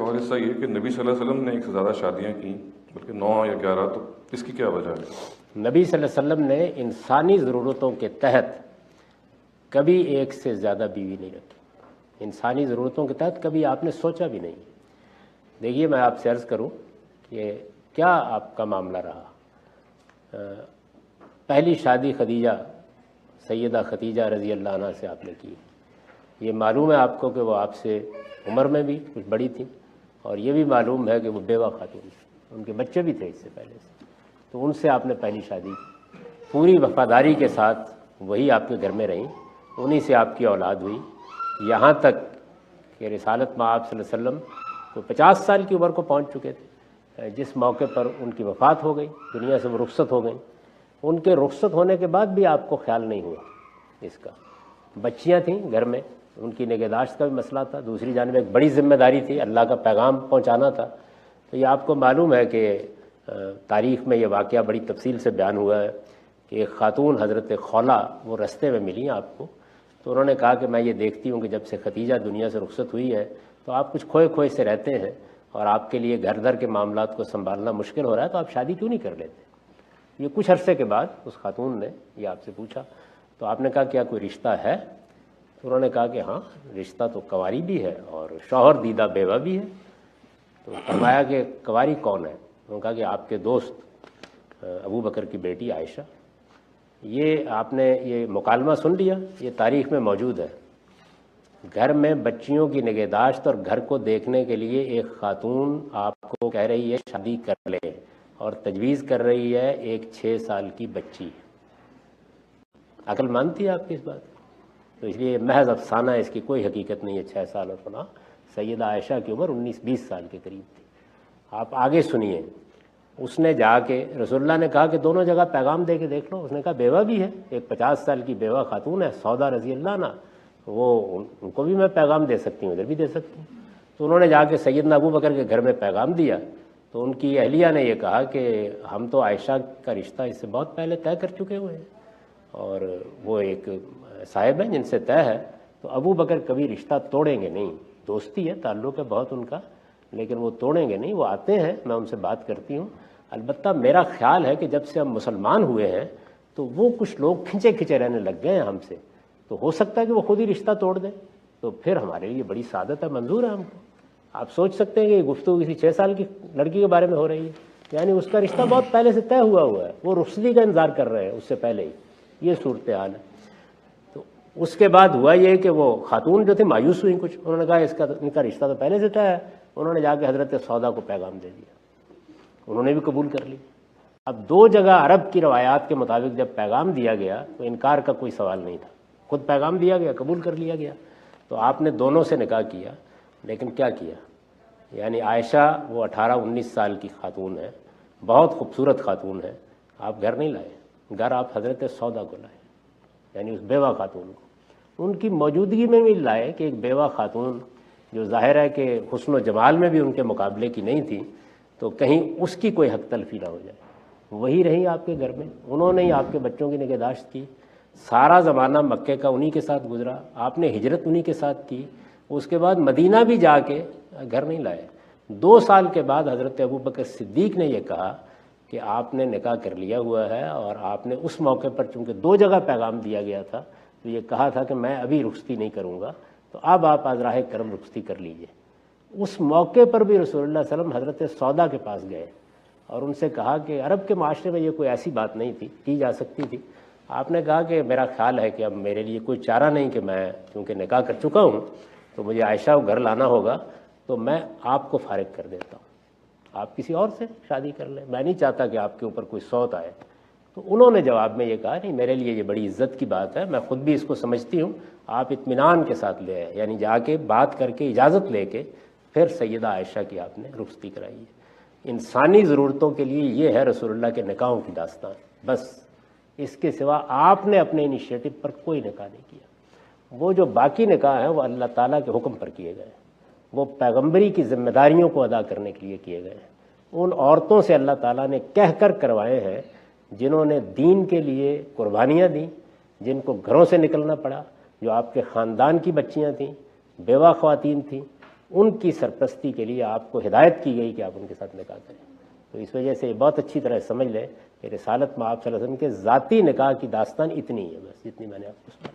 اور حصہ یہ کہ نبی صلی اللہ علیہ وسلم نے ایک سے زیادہ شادیاں کی، بلکہ 9 یا 11، تو اس کی کیا وجہ ہے؟ نبی صلی اللہ علیہ وسلم نے انسانی ضرورتوں کے تحت کبھی ایک سے زیادہ بیوی نہیں رکھی۔ انسانی ضرورتوں کے تحت کبھی آپ نے سوچا بھی نہیں۔ دیکھیے، میں آپ سے عرض کروں کہ کیا آپ کا معاملہ رہا۔ پہلی شادی خدیجہ، سیدہ خدیجہ رضی اللہ عنہ سے آپ نے کی۔ یہ معلوم ہے آپ کو کہ وہ آپ سے عمر میں بھی کچھ بڑی تھی، اور یہ بھی معلوم ہے کہ وہ بیوہ خاتون تھی، ان کے بچے بھی تھے اس سے پہلے سے، تو ان سے آپ نے پہلی شادی کی۔ پوری وفاداری کے ساتھ وہی آپ کے گھر میں رہیں، انہی سے آپ کی اولاد ہوئی، یہاں تک کہ رسالت مآب صلی اللہ علیہ وسلم تو 50 سال کی عمر کو پہنچ چکے تھے جس موقع پر ان کی وفات ہو گئی، دنیا سے وہ رخصت ہو گئیں۔ ان کے رخصت ہونے کے بعد بھی آپ کو خیال نہیں ہوا اس کا۔ بچیاں تھیں گھر میں، ان کی نگہداشت کا بھی مسئلہ تھا، دوسری جانب ایک بڑی ذمہ داری تھی، اللہ کا پیغام پہنچانا تھا۔ تو یہ آپ کو معلوم ہے کہ تاریخ میں یہ واقعہ بڑی تفصیل سے بیان ہوا ہے کہ ایک خاتون حضرت خولہ وہ رستے میں ملی آپ کو، تو انہوں نے کہا کہ میں یہ دیکھتی ہوں کہ جب سے خدیجہ دنیا سے رخصت ہوئی ہے تو آپ کچھ کھوئے کھوئے سے رہتے ہیں، اور آپ کے لیے گھر در کے معاملات کو سنبھالنا مشکل ہو رہا ہے، تو آپ شادی کیوں نہیں کر لیتے؟ یہ کچھ عرصے کے بعد اس خاتون نے یہ آپ سے پوچھا، تو آپ نے کہا کیا کوئی رشتہ ہے؟ تو انہوں نے کہا کہ ہاں، رشتہ تو کنواری بھی ہے اور شوہر دیدہ بیوہ بھی ہے۔ تو فرمایا کہ کنواری کون ہے؟ انہوں نے کہا کہ آپ کے دوست ابو بکر کی بیٹی عائشہ۔ یہ آپ نے یہ مکالمہ سن لیا، یہ تاریخ میں موجود ہے۔ گھر میں بچیوں کی نگہداشت اور گھر کو دیکھنے کے لیے ایک خاتون آپ کو کہہ رہی ہے شادی کر لے، اور تجویز کر رہی ہے ایک 6 سال کی بچی۔ عقل مانتی ہے آپ کی اس بات؟ تو اس لیے محض افسانہ ہے، اس کی کوئی حقیقت نہیں ہے 6 سال اور فلاں۔ سیدہ عائشہ کی عمر 19-20 سال کے قریب تھی۔ آپ آگے سنیے، اس نے جا کے رسول اللہ نے کہا کہ دونوں جگہ پیغام دے کے دیکھ لو۔ اس نے کہا بیوہ بھی ہے، ایک 50 سال کی بیوہ خاتون ہے سودا رضی اللہ عنہ، وہ ان کو بھی میں پیغام دے سکتی ہوں، ادھر بھی دے سکتی ہوں۔ تو انہوں نے جا کے سیدنا ابو بکر کے گھر میں پیغام دیا، تو ان کی اہلیہ نے یہ کہا کہ ہم تو عائشہ کا رشتہ اس سے بہت پہلے طے کر چکے ہوئے ہیں، اور وہ ایک صاحب ہیں جن سے طے ہے، تو ابو بکر کبھی رشتہ توڑیں گے نہیں۔ دوستی ہے، تعلق ہے بہت ان کا، لیکن وہ توڑیں گے نہیں۔ وہ آتے ہیں، میں ان سے بات کرتی ہوں۔ البتہ میرا خیال ہے کہ جب سے ہم مسلمان ہوئے ہیں تو وہ کچھ لوگ کھنچے کھنچے رہنے لگ گئے ہیں ہم سے، تو ہو سکتا ہے کہ وہ خود ہی رشتہ توڑ دیں، تو پھر ہمارے لیے بڑی سعادت ہے، منظور ہے ہم کو۔ آپ سوچ سکتے ہیں کہ یہ گفتگو کسی 6 سال کی لڑکی کے بارے میں ہو رہی ہے، یعنی اس کا رشتہ بہت پہلے سے طے ہوا ہے، وہ رخصتی کا انتظار کر رہے ہیں اس سے پہلے ہی۔ یہ صورتحال ہے۔ تو اس کے بعد ہوا یہ کہ وہ خاتون جو تھی مایوس ہوئی کچھ، انہوں نے کہا ان کا رشتہ تو پہلے سے طے ہے۔ انہوں نے جا کے حضرت سودا کو پیغام دے دیا، انہوں نے بھی قبول کر لی۔ اب 2 جگہ عرب کی روایات کے مطابق جب پیغام دیا گیا تو انکار کا کوئی سوال نہیں تھا، خود پیغام دیا گیا، قبول کر لیا گیا۔ تو آپ نے دونوں سے نکاح کیا، لیکن کیا کیا؟ یعنی عائشہ وہ 18-19 سال کی خاتون ہے، بہت خوبصورت خاتون ہے، آپ گھر نہیں لائے، گھر آپ حضرت سودا کو لائے، یعنی اس بیوہ خاتون کو ان کی موجودگی میں بھی لائے، کہ ایک بیوہ خاتون جو ظاہر ہے کہ حسن و جمال میں بھی ان کے مقابلے کی نہیں تھی، تو کہیں اس کی کوئی حق تلفی نہ ہو جائے۔ وہی رہی آپ کے گھر میں، انہوں نے ہی آپ کے بچوں کی نگہداشت کی، سارا زمانہ مکے کا انہی کے ساتھ گزرا، آپ نے ہجرت انہی کے ساتھ کی، اس کے بعد مدینہ بھی جا کے گھر نہیں لائے۔ 2 سال کے بعد حضرت ابوبکر صدیق نے یہ کہا کہ آپ نے نکاح کر لیا ہوا ہے، اور آپ نے اس موقع پر چونکہ 2 جگہ پیغام دیا گیا تھا تو یہ کہا تھا کہ میں ابھی رخصتی نہیں کروں گا، تو اب آپ از راہ کرم رخصتی کر لیجئے۔ اس موقع پر بھی رسول اللہ صلی اللہ علیہ وسلم حضرت سودا کے پاس گئے اور ان سے کہا کہ عرب کے معاشرے میں یہ کوئی ایسی بات نہیں تھی، کی جا سکتی تھی۔ آپ نے کہا کہ میرا خیال ہے کہ اب میرے لیے کوئی چارہ نہیں، کہ میں چونکہ نکاح کر چکا ہوں تو مجھے عائشہ کو گھر لانا ہوگا، تو میں آپ کو فارغ کر دیتا ہوں، آپ کسی اور سے شادی کر لیں، میں نہیں چاہتا کہ آپ کے اوپر کوئی صوت آئے۔ تو انہوں نے جواب میں یہ کہا نہیں، میرے لیے یہ بڑی عزت کی بات ہے، میں خود بھی اس کو سمجھتی ہوں، آپ اطمینان کے ساتھ لے آئے، یعنی جا کے بات کر کے اجازت لے کے پھر سیدہ عائشہ کی آپ نے رخصتی کرائی ہے۔ انسانی ضرورتوں کے لیے یہ ہے رسول اللہ کے نکاحوں کی داستان، بس اس کے سوا آپ نے اپنے انیشیٹو پر کوئی نکاح نہیں کیا۔ وہ جو باقی نکاح ہیں وہ اللہ تعالیٰ کے حکم پر کیے گئے ہیں، وہ پیغمبری کی ذمہ داریوں کو ادا کرنے کے لیے کیے گئے ہیں۔ ان عورتوں سے اللہ تعالیٰ نے کہہ کر کروائے ہیں جنہوں نے دین کے لیے قربانیاں دیں، جن کو گھروں سے نکلنا پڑا، جو آپ کے خاندان کی بچیاں تھیں، بیوہ خواتین تھیں، ان کی سرپرستی کے لیے آپ کو ہدایت کی گئی کہ آپ ان کے ساتھ نکاح کریں. تو اس وجہ سے بہت اچھی طرح سمجھ لیں کہ رسالت میں آپ صلی اللہ علیہ وسلم کے ذاتی نکاح کی داستان اتنی ہے، بس جتنی میں نے آپ کو